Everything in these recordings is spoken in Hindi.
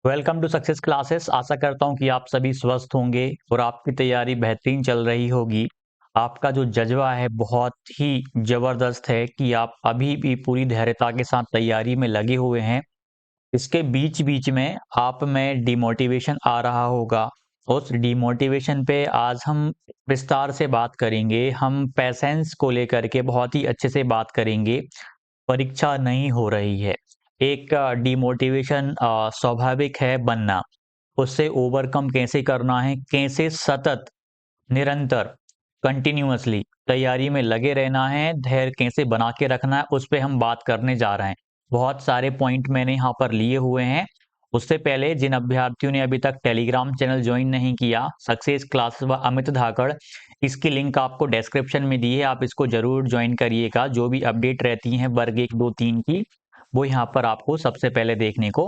Welcome to Success Classes. आशा करता हूँ कि आप सभी स्वस्थ होंगे और आपकी तैयारी बेहतरीन चल रही होगी। आपका जो जज्बा है बहुत ही ज़बरदस्त है कि आप अभी भी पूरी धैर्यता के साथ तैयारी में लगे हुए हैं। इसके बीच-बीच में आप में डिमोटिवेशन आ रहा होगा। उस डिमोटिवेशन पे आज हम विस्तार से बात करेंगे। हम पेशेंस को लेकर के बहुत ही अच्छे से बात करेंगे। परीक्षा नहीं हो रही है। एक डिमोटिवेशन स्वाभाविक है बनना। उससे ओवरकम कैसे करना है, कैसे सतत, निरंतर, कंटिन्यूअसली तैयारी में लगे रहना है, धैर्य कैसे बना के रखना है, उस पे हम बात करने जा रहे हैं। बहुत सारे पॉइंट मैंने यहाँ पर लिए हुए हैं। उससे पहले जिन अभ्यर्थियों ने अभी तक टेलीग्राम चैनल जॉइन नहीं किया, सक्सेस क्लासेस व अमित धाकड़, इसकी लिंक आपको डिस्क्रिप्शन में दी है। आप इसको ज़रूर जॉइन करिएगा। जो भी अपडेट रहती हैं वर्ग 1, 2, 3 की, वो यहाँ पर आपको सबसे पहले देखने को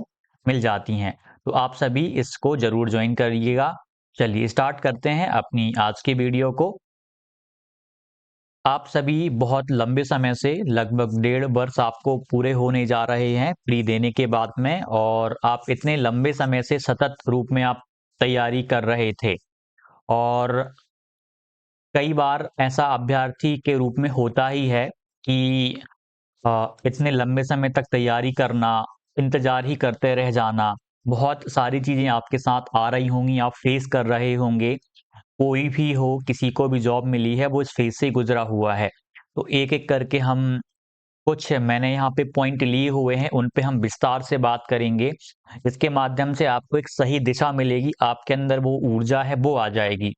मिल जाती हैं। तो आप सभी इसको ज़रूर जॉइन करिएगा। चलिए स्टार्ट करते हैं अपनी आज की वीडियो को। आप सभी बहुत लंबे समय से लगभग 1.5 वर्ष आपको पूरे होने जा रहे हैं प्री देने के बाद में, और आप इतने लंबे समय से सतत रूप में आप तैयारी कर रहे थे। और कई बार ऐसा अभ्यर्थी के रूप में होता ही है कि इतने लंबे समय तक तैयारी करना, इंतज़ार ही करते रह जाना, बहुत सारी चीज़ें आपके साथ आ रही होंगी, आप फेस कर रहे होंगे। कोई भी हो, किसी को भी जॉब मिली है, वो इस फेज़ से गुज़रा हुआ है। तो एक-एक करके हम कुछ मैंने यहाँ पे पॉइंट लिए हुए हैं, उन पे हम विस्तार से बात करेंगे। इसके माध्यम से आपको एक सही दिशा मिलेगी, आपके अंदर वो ऊर्जा है, वो आ जाएगी।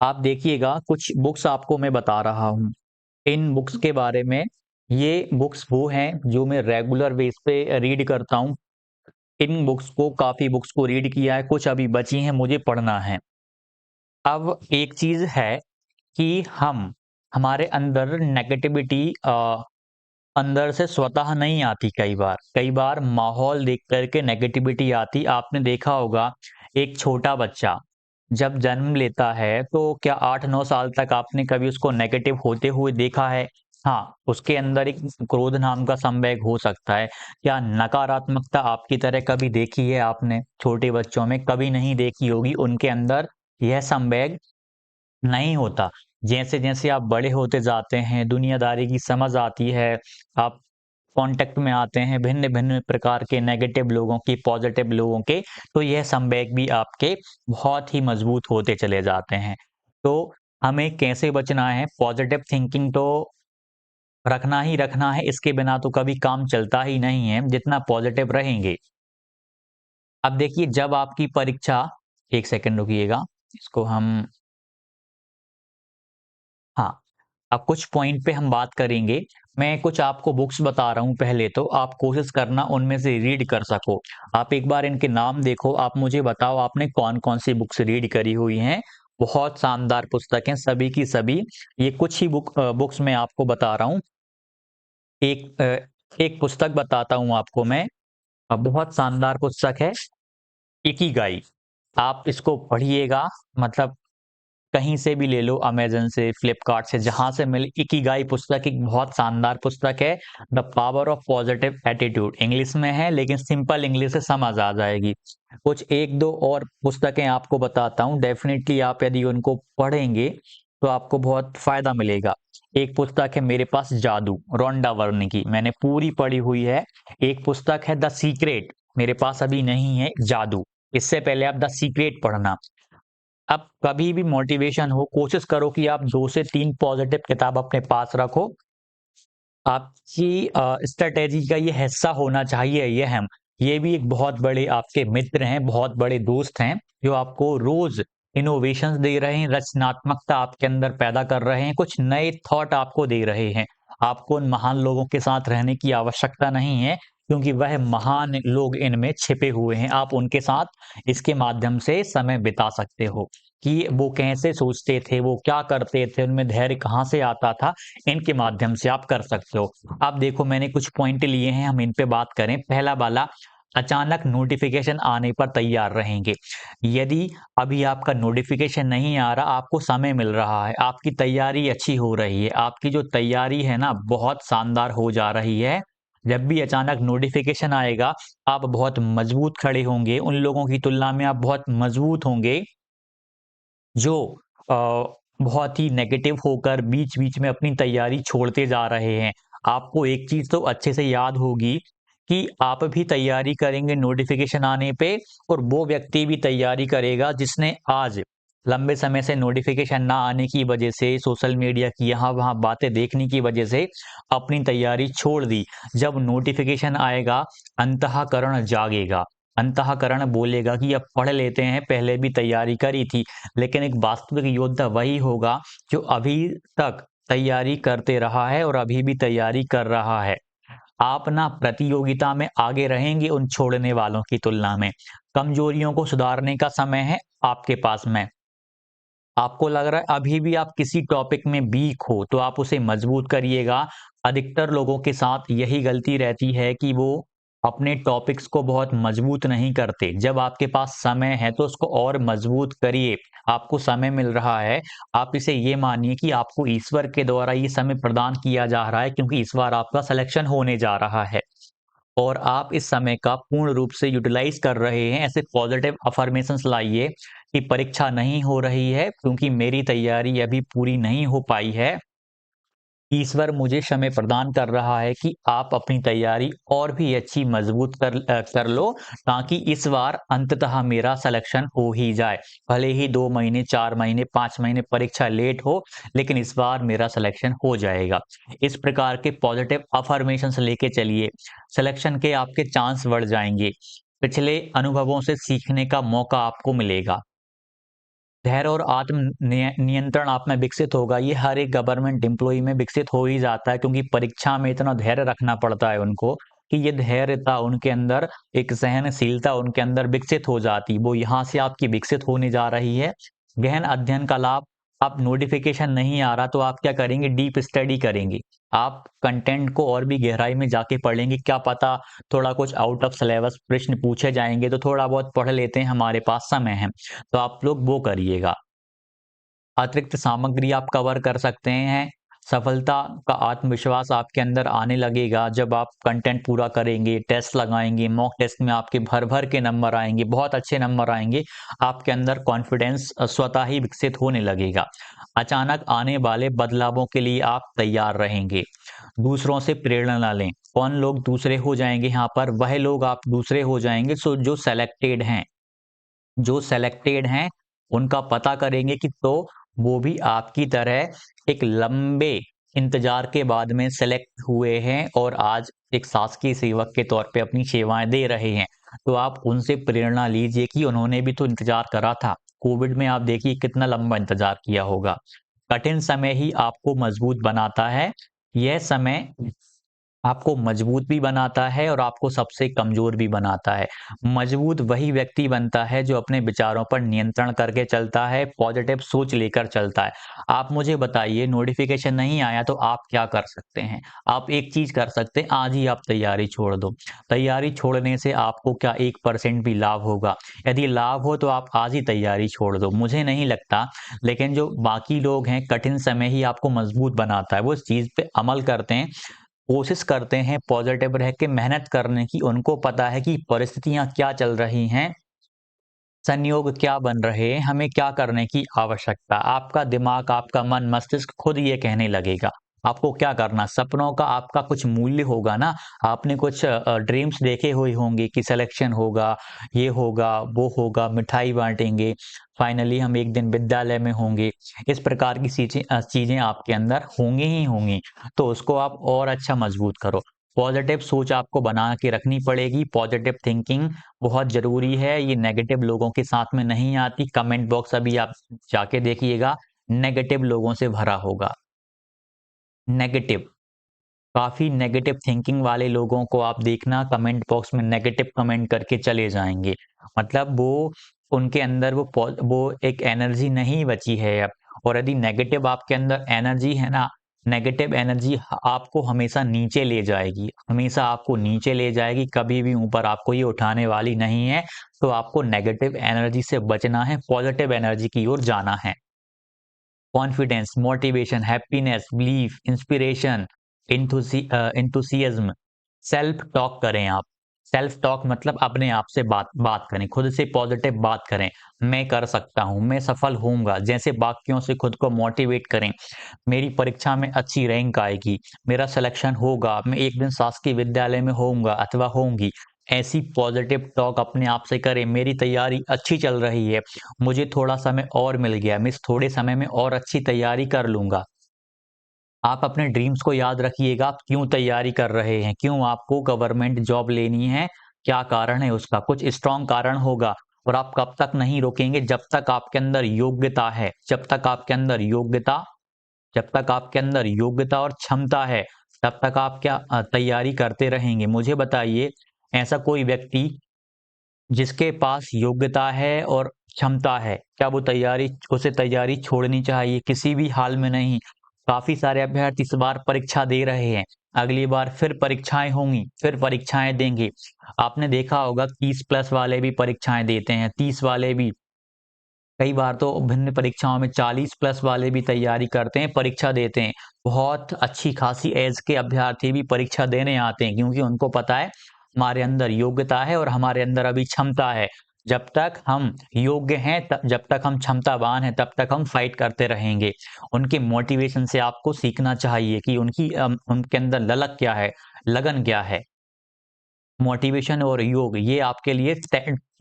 आप देखिएगा, कुछ बुक्स आपको मैं बता रहा हूँ। इन बुक्स के बारे में, ये बुक्स वो हैं जो मैं रेगुलर बेस पे रीड करता हूँ। इन बुक्स को काफ़ी बुक्स को रीड किया है, कुछ अभी बची हैं, मुझे पढ़ना है। अब एक चीज़ है कि हमारे अंदर नेगेटिविटी अंदर से स्वतः नहीं आती कई बार। कई बार माहौल देख कर के नेगेटिविटी आती। आपने देखा होगा, एक छोटा बच्चा जब जन्म लेता है तो क्या 8-9 साल तक आपने कभी उसको नेगेटिव होते हुए देखा है? हाँ, उसके अंदर एक क्रोध नाम का संवेग हो सकता है। क्या नकारात्मकता आपकी तरह कभी देखी है आपने? छोटे बच्चों में कभी नहीं देखी होगी, उनके अंदर यह संवेग नहीं होता। जैसे-जैसे आप बड़े होते जाते हैं, दुनियादारी की समझ आती है, आप कॉन्टैक्ट में आते हैं भिन्न-भिन्न प्रकार के नेगेटिव लोगों की, पॉज़िटिव लोगों के, तो यह संवेग भी आपके बहुत ही मज़बूत होते चले जाते हैं। तो हमें कैसे बचना है? पॉज़िटिव थिंकिंग तो रखना ही रखना है, इसके बिना तो कभी काम चलता ही नहीं है, जितना पॉज़िटिव रहेंगे। अब देखिए, जब आपकी परीक्षा 1 सेकंड रुकिएगा, इसको हम हाँ, अब कुछ पॉइंट पे हम बात करेंगे। मैं कुछ आपको बुक्स बता रहा हूँ पहले तो, आप कोशिश करना उनमें से रीड कर सको। आप एक बार इनके नाम देखो, आप मुझे बताओ आपने कौन-कौन सी बुक्स रीड करी हुई हैं। बहुत शानदार पुस्तक हैं सभी की सभी। ये कुछ ही बुक्स मैं आपको बता रहा हूँ। एक पुस्तक बताता हूँ आपको मैं, बहुत शानदार पुस्तक है, इकिगाई। आप इसको पढ़िएगा, मतलब कहीं से भी ले लो, अमेज़न से, फ्लिपकार्ट से, जहाँ से मिले। इकिगाई पुस्तक एक बहुत शानदार पुस्तक है। The power of positive attitude English में है, लेकिन सिंपल इंग्लिश से समझ आ जाएगी। कुछ 1-2 और पुस्तकें आपको बताता हूँ, डेफ़िनिटली आप यदि उनको पढ़ेंगे, तो आपको बहुत फ़ायदा मिलेगा। एक पुस्तक है मेरे पास जादू, रोंडा वर्न की, मैंने पूरी पढ़ी हुई है। एक पुस्तक है द सीक्रेट, मेरे पास अभी नहीं है, जादू। इससे पहले आप द सीक्रेट पढ़ना। अब कभी भी मोटिवेशन हो, कोशिश करो कि आप 2 से 3 पॉजिटिव किताब अपने पास रखो। आपकी स्ट्रैटेजी का ये हिस्सा होना चाहिए ये हम। ये भी एक बहुत बड़े आपके मित्र हैं, बहुत बड़े दोस्त हैं, जो आपको रोज़ इनोवेशंस दे रहे हैं, रचनात्मकता आपके अंदर पैदा कर रहे हैं, कुछ नए थॉट आपको दे रहे हैं। आपको उन महान लोगों के साथ रहने की आवश्यकता नहीं है, क्योंकि वह महान लोग इनमें छिपे हुए हैं। आप उनके साथ इसके माध्यम से समय बिता सकते हो कि वो कैसे सोचते थे, वो क्या करते थे, उनमें धैर्य कहाँ से आता था, इनके माध्यम से आप कर सकते हो। अब देखो, मैंने कुछ पॉइंट लिए हैं, हम इन पे बात करें। पहला वाला, अचानक नोटिफ़िकेशन आने पर तैयार रहेंगे। यदि अभी आपका नोटिफ़िकेशन नहीं आ रहा, आपको समय मिल रहा है, आपकी तैयारी अच्छी हो रही है, आपकी जो तैयारी है ना बहुत शानदार हो जा रही है, जब भी अचानक नोटिफिकेशन आएगा, आप बहुत मजबूत खड़े होंगे, उन लोगों की तुलना में आप बहुत मजबूत होंगे जो बहुत ही नेगेटिव होकर बीच-बीच में अपनी तैयारी छोड़ते जा रहे हैं। आपको एक चीज़ तो अच्छे से याद होगी कि आप भी तैयारी करेंगे नोटिफ़िकेशन आने पे और वो व्यक्ति भी तैयारी करेगा जिसने आज लंबे समय से नोटिफ़िकेशन ना आने की वजह से, सोशल मीडिया की यहाँ-वहाँ बातें देखने की वजह से अपनी तैयारी छोड़ दी। जब नोटिफ़िकेशन आएगा, अंतःकरण जागेगा। अंतःकरण बोलेगा कि अब पढ़ लेते हैं, पहले भी तैयारी करी थी। लेकिन एक वास्तविक योद्धा वही होगा जो अभी तक तैयारी करते रहा है और अभी भी तैयारी कर रहा है। आप ना प्रतियोगिता में आगे रहेंगे उन छोड़ने वालों की तुलना में। कमजोरियों को सुधारने का समय है आपके पास में। आपको लग रहा है अभी भी आप किसी टॉपिक में वीक हो, तो आप उसे मजबूत करिएगा। अधिकतर लोगों के साथ यही गलती रहती है कि वो अपने टॉपिक्स को बहुत मजबूत नहीं करते। जब आपके पास समय है तो उसको और मजबूत करिए। आपको समय मिल रहा है, आप इसे ये मानिए कि आपको ईश्वर के द्वारा ये समय प्रदान किया जा रहा है क्योंकि इस बार आपका सिलेक्शन होने जा रहा है। और आप इस समय का पूर्ण रूप से यूटिलाइज़ कर रहे हैं। ऐसे पॉज़िटिव अफ़र्मेशंस लाइए कि परीक्षा नहीं हो रही है क्योंकि मेरी तैयारी अभी पूरी नहीं हो पाई है। ईश्वर मुझे समय प्रदान कर रहा है कि आप अपनी तैयारी और भी अच्छी मज़बूत कर लो ताकि इस बार अंततः मेरा सिलेक्शन हो ही जाए। भले ही 2 महीने, 4 महीने, 5 महीने परीक्षा लेट हो, लेकिन इस बार मेरा सिलेक्शन हो जाएगा। इस प्रकार के पॉज़िटिव अफ़र्मेशंस लेके चलिए, सिलेक्शन के आपके चांस बढ़ जाएँगे। पिछले अनुभवों से सीखने का मौका आपको मिलेगा। धैर्य और आत्म नियंत्रण आप में विकसित होगा। ये हर एक गवर्नमेंट एम्प्लॉयी में विकसित हो ही जाता है क्योंकि परीक्षा में इतना धैर्य रखना पड़ता है उनको कि ये धैर्यता उनके अंदर, एक सहनशीलता उनके अंदर विकसित हो जाती। वो यहाँ से आपकी विकसित होने जा रही है। गहन अध्ययन का लाभ, आप नोटिफिकेशन नहीं आ रहा तो आप क्या करेंगे? डीप स्टडी करेंगे। आप कंटेंट को और भी गहराई में जाके पढ़ेंगे। क्या पता थोड़ा कुछ आउट ऑफ सिलेबस प्रश्न पूछे जाएँगे तो थोड़ा बहुत पढ़ लेते हैं, हमारे पास समय है। तो आप लोग वो करिएगा। अतिरिक्त सामग्री आप कवर कर सकते हैं। सफलता का आत्मविश्वास आपके अंदर आने लगेगा जब आप कंटेंट पूरा करेंगे, टेस्ट लगाएँगे, मॉक टेस्ट में आपके भर-भर के नंबर आएँगे, बहुत अच्छे नंबर आएँगे। आपके अंदर कॉन्फिडेंस स्वतः ही विकसित होने लगेगा। अचानक आने वाले बदलावों के लिए आप तैयार रहेंगे। दूसरों से प्रेरणा ना लें। कौन लोग दूसरे हो जाएँगे यहाँ पर? वह लोग आप दूसरे हो जाएँगे जो सेलेक्टेड हैं। जो सेलेक्टेड हैं, उनका पता करेंगे कि तो वो भी आपकी तरह एक लंबे इंतज़ार के बाद में सेलेक्ट हुए हैं और आज एक शासकीय सेवक के तौर पे अपनी सेवाएँ दे रहे हैं। तो आप उनसे प्रेरणा लीजिए कि उन्होंने भी तो इंतज़ार करा था। कोविड में आप देखिए कितना लंबा इंतज़ार किया होगा। कठिन समय ही आपको मजबूत बनाता है। यह समय आपको मजबूत भी बनाता है और आपको सबसे कमज़ोर भी बनाता है। मजबूत वही व्यक्ति बनता है जो अपने विचारों पर नियंत्रण करके चलता है, पॉज़िटिव सोच लेकर चलता है। आप मुझे बताइए नोटिफ़िकेशन नहीं आया तो आप क्या कर सकते हैं? आप एक चीज़ कर सकते हैं, आज ही आप तैयारी छोड़ दो। तैयारी छोड़ने से आपको क्या 1% भी लाभ होगा? यदि लाभ हो तो आप आज ही तैयारी छोड़ दो। मुझे नहीं लगता, लेकिन जो बाकी लोग हैं, कठिन समय ही आपको मजबूत बनाता है। वो इस चीज़ पे अमल करते हैं, कोशिश करते हैं पॉजिटिव रह के मेहनत करने की। उनको पता है कि परिस्थितियाँ क्या चल रही हैं, संयोग क्या बन रहे हैं, हमें क्या करने की आवश्यकता। आपका दिमाग, आपका मन, मस्तिष्क खुद ये कहने लगेगा। आपको क्या करना, सपनों का आपका कुछ मूल्य होगा ना। आपने कुछ ड्रीम्स देखे हुए होंगे कि सिलेक्शन होगा, ये होगा, वो होगा, मिठाई बाँटेंगे, फाइनली हम एक दिन विद्यालय में होंगे। इस प्रकार की चीज़ें आपके अंदर होंगी ही होंगी। तो उसको आप और अच्छा मजबूत करो। पॉजिटिव सोच आपको बना के रखनी पड़ेगी। पॉजिटिव थिंकिंग बहुत ज़रूरी है, ये नेगेटिव लोगों के साथ में नहीं आती। कमेंट बॉक्स अभी आप जाके देखिएगा, नेगेटिव लोगों से भरा होगा। नेगेटिव, काफ़ी नेगेटिव थिंकिंग वाले लोगों को आप देखना कमेंट बॉक्स में नेगेटिव कमेंट करके चले जाएँगे। मतलब वो उनके अंदर वो एक एनर्जी नहीं बची है अब। और यदि नेगेटिव आपके अंदर एनर्जी है ना, नेगेटिव एनर्जी आपको हमेशा नीचे ले जाएगी, हमेशा आपको नीचे ले जाएगी, कभी भी ऊपर आपको ये उठाने वाली नहीं है। तो आपको नेगेटिव एनर्जी से बचना है, पॉजिटिव एनर्जी की ओर जाना है। Confidence, motivation, happiness, belief, inspiration, enthusiasm, self talk करें आप। सेल्फ टॉक मतलब अपने आप से बात बात करें, खुद से पॉजिटिव बात करें। मैं कर सकता हूँ, मैं सफल होऊँगा, जैसे वाक्यों से खुद को मोटिवेट करें। मेरी परीक्षा में अच्छी रैंक आएगी, मेरा सिलेक्शन होगा, मैं एक दिन शासकीय विद्यालय में होऊँगा अथवा होऊँगी। ऐसी पॉजिटिव टॉक अपने आप से करें। मेरी तैयारी अच्छी चल रही है, मुझे थोड़ा समय और मिल गया, मैं इस थोड़े समय में और अच्छी तैयारी कर लूँगा। आप अपने ड्रीम्स को याद रखिएगा, आप क्यों तैयारी कर रहे हैं, क्यों आपको गवर्नमेंट जॉब लेनी है, क्या कारण है उसका, कुछ स्ट्रॉन्ग कारण होगा। और आप कब तक नहीं रुकेंगे, जब तक आपके अंदर योग्यता है, जब तक आपके अंदर योग्यता और क्षमता है, तब तक आप क्या तैयारी करते रहेंगे। मुझे बताइए, ऐसा कोई व्यक्ति जिसके पास योग्यता है और क्षमता है, क्या वो तैयारी उसे तैयारी छोड़नी चाहिए? किसी भी हाल में नहीं। काफ़ी सारे अभ्यर्थी इस बार परीक्षा दे रहे हैं, अगली बार फिर परीक्षाएँ होंगी, फिर परीक्षाएँ देंगे। आपने देखा होगा 30 प्लस वाले भी परीक्षाएँ देते हैं, 30 वाले भी, कई बार तो भिन्न परीक्षाओं में 40 प्लस वाले भी तैयारी करते हैं, परीक्षा देते हैं। बहुत अच्छी खासी ऐज के अभ्यर्थी भी परीक्षा देने आते हैं, क्योंकि उनको पता है हमारे अंदर योग्यता है और हमारे अंदर अभी क्षमता है। जब तक हम योग्य हैं, जब तक हम क्षमतावान हैं, तब तक हम फाइट करते रहेंगे। उनके मोटिवेशन से आपको सीखना चाहिए कि उनके अंदर ललक क्या है, लगन क्या है। मोटिवेशन और योग ये आपके लिए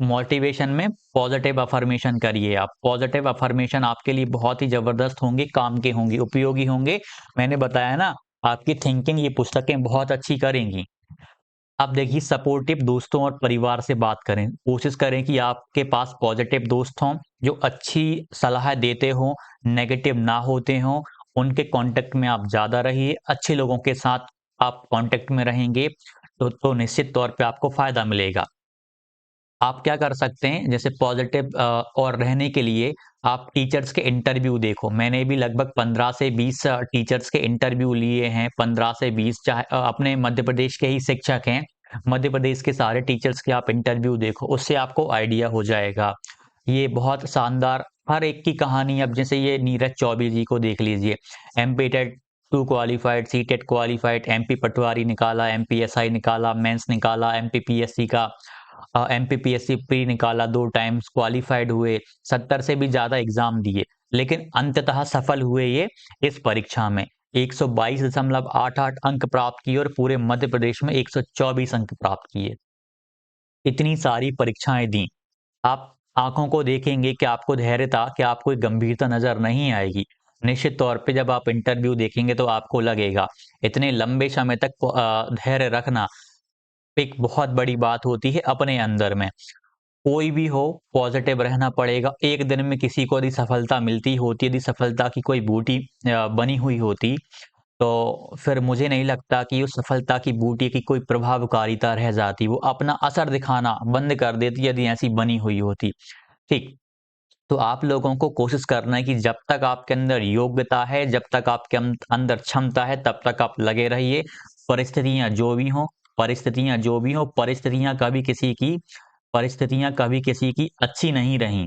मोटिवेशन में पॉजिटिव अफर्मेशन करिए आप। पॉजिटिव अफर्मेशन आपके लिए बहुत ही ज़बरदस्त होंगे, काम के होंगे, उपयोगी होंगे। मैंने बताया ना, आपकी थिंकिंग ये पुस्तकें बहुत अच्छी करेंगी। आप देखिए, सपोर्टिव दोस्तों और परिवार से बात करें। कोशिश करें कि आपके पास पॉजिटिव दोस्त हों, जो अच्छी सलाह देते हों, नेगेटिव ना होते हों। उनके कॉन्टैक्ट में आप ज़्यादा रहिए। अच्छे लोगों के साथ आप कॉन्टैक्ट में रहेंगे, तो निश्चित तौर पे आपको फ़ायदा मिलेगा। आप क्या कर सकते हैं, जैसे पॉजिटिव और रहने के लिए आप टीचर्स के इंटरव्यू देखो। मैंने भी लगभग 15 से 20 टीचर्स के इंटरव्यू लिए हैं, 15 से 20, चाहे अपने मध्य प्रदेश के ही शिक्षक हैं। मध्य प्रदेश के सारे टीचर्स के आप इंटरव्यू देखो, उससे आपको आइडिया हो जाएगा। ये बहुत शानदार, हर एक की कहानी, अब जैसे ये नीरज चौबे जी को देख लीजिए, MP TET 2 qualified, CTET qualified, MP Patwari निकाला, एमपीएसआई निकाला, मेंस निकाला, एमपीपीएससी का एमपीपीएससी प्री निकाला, 2 टाइम्स क्वालिफाइड हुए, 70 से भी ज़्यादा एग्ज़ाम दिए, लेकिन अंततः सफल हुए ये इस परीक्षा में। 122.88 अंक प्राप्त किए और पूरे मध्य प्रदेश में 124 अंक प्राप्त किए। इतनी सारी परीक्षाएँ दी। आप आँखों को देखेंगे कि आपको धैर्यता, कि आपको एक गंभीरता नज़र नहीं आएगी। निश्चित तौर पे जब आप इंटरव्यू देखेंगे तो आपको लगेगा, इतने लंबे समय तक धैर्य रखना एक बहुत बड़ी बात होती है अपने अंदर में। कोई भी हो, पॉज़िटिव रहना पड़ेगा। एक दिन में किसी को यदि सफलता मिलती होती, यदि सफलता की कोई बूटी बनी हुई होती, तो फिर मुझे नहीं लगता कि उस सफलता की बूटी की कोई प्रभावकारिता रह जाती। वो अपना असर दिखाना बंद कर देती यदि ऐसी बनी हुई होती। ठीक, तो आप लोगों को कोशिश करना है कि जब तक आपके अंदर योग्यता है, जब तक आपके अंदर क्षमता है, तब तक आप लगे रहिए। परिस्थितियाँ जो भी हों परिस्थितियाँ कभी किसी की अच्छी नहीं रहीं।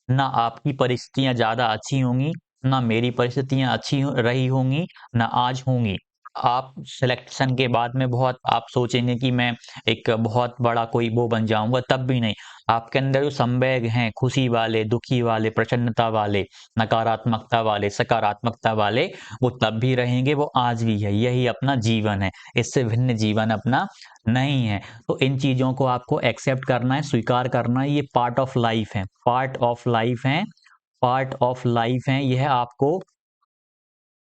ना आपकी परिस्थितियाँ ज़्यादा अच्छी होंगी, ना मेरी परिस्थितियाँ अच्छी रही होंगी, ना आज होंगी। आप सिलेक्शन के बाद में बहुत आप सोचेंगे कि मैं एक बहुत बड़ा कोई वो बन जाऊँगा, तब भी नहीं। आपके अंदर जो संवेग हैं, खुशी वाले, दुखी वाले, प्रसन्नता वाले, नकारात्मकता वाले, सकारात्मकता वाले, वो तब भी रहेंगे, वो आज भी है। यही अपना जीवन है, इससे भिन्न जीवन अपना नहीं है। तो इन चीज़ों को आपको एक्सेप्ट करना है, स्वीकार करना है, ये पार्ट ऑफ लाइफ़ है, पार्ट ऑफ लाइफ़ हैं। यह आपको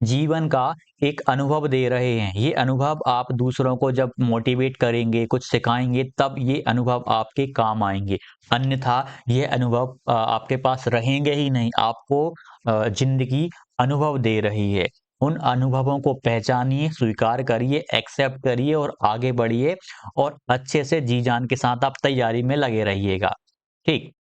जीवन का एक अनुभव दे रहे हैं। ये अनुभव आप दूसरों को जब मोटिवेट करेंगे, कुछ सिखाएँगे, तब ये अनुभव आपके काम आएँगे। अन्यथा ये अनुभव आपके पास रहेंगे ही नहीं। आपको ज़िंदगी अनुभव दे रही है। उन अनुभवों को पहचानिए, स्वीकार करिए, एक्सेप्ट करिए और आगे बढ़िए, और अच्छे से जी-जान के साथ आप तैयारी में लगे रहिएगा। ठीक?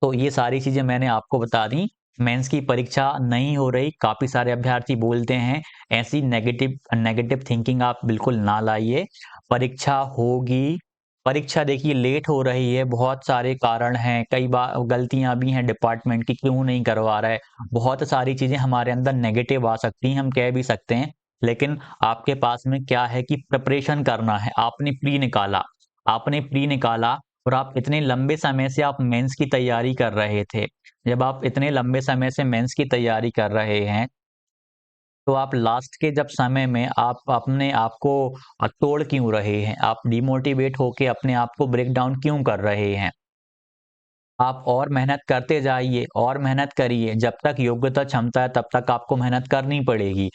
तो ये सारी चीज़ें मैंने आपको बता दी। मेंस की परीक्षा नहीं हो रही, काफ़ी सारे अभ्यर्थी बोलते हैं, ऐसी नेगेटिव नेगेटिव थिंकिंग आप बिल्कुल ना लाइए। परीक्षा होगी, परीक्षा देखिए लेट हो रही है, बहुत सारे कारण हैं, कई बार गलतियाँ भी हैं डिपार्टमेंट की, क्यों नहीं करवा रहा है। बहुत सारी चीज़ें हमारे अंदर नेगेटिव आ सकती हैं, हम कह भी सकते हैं। लेकिन आपके पास में क्या है कि प्रिपरेशन करना है, आपने प्री निकाला और आप इतने लंबे समय से आप मेंस की तैयारी कर रहे थे। जब आप इतने लंबे समय से मेंस की तैयारी कर रहे हैं, तो आप लास्ट के जब समय में आप अपने आप को तोड़ क्यों रहे हैं? आप डिमोटिवेट होके अपने आप को ब्रेक डाउन क्यों कर रहे हैं? आप और मेहनत करते जाइए और मेहनत करिए, जब तक योग्यता क्षमता है तब तक आपको मेहनत करनी पड़ेगी।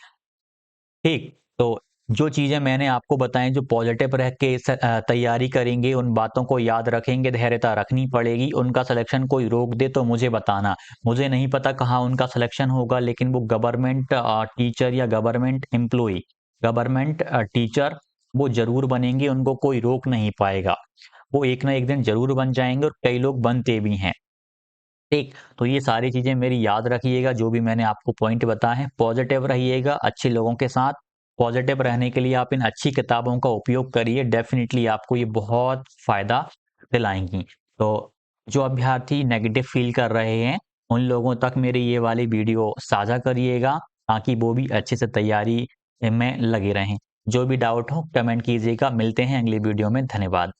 ठीक, तो जो चीज़ें मैंने आपको बताई जो पॉज़िटिव रह के तैयारी करेंगे, उन बातों को याद रखेंगे, धैर्यता रखनी पड़ेगी, उनका सिलेक्शन कोई रोक दे तो मुझे बताना। मुझे नहीं पता कहाँ उनका सिलेक्शन होगा, लेकिन वो गवर्नमेंट टीचर या गवर्नमेंट टीचर वो ज़रूर बनेंगे, उनको कोई रोक नहीं पाएगा। वो एक ना एक दिन ज़रूर बन जाएँगे और कई लोग बनते भी हैं। ठीक, तो ये सारी चीज़ें मेरी याद रखिएगा, जो भी मैंने आपको पॉइंट बताए हैं, पॉज़िटिव रहिएगा अच्छे लोगों के साथ। पॉज़िटिव रहने के लिए आप इन अच्छी किताबों का उपयोग करिए, डेफ़िनिटली आपको ये बहुत फ़ायदा दिलाएँगी। तो जो अभ्यर्थी नेगेटिव फ़ील कर रहे हैं, उन लोगों तक मेरी ये वाली वीडियो साझा करिएगा, ताकि वो भी अच्छे से तैयारी में लगे रहें। जो भी डाउट हो कमेंट कीजिएगा, मिलते हैं अगली वीडियो में, धन्यवाद।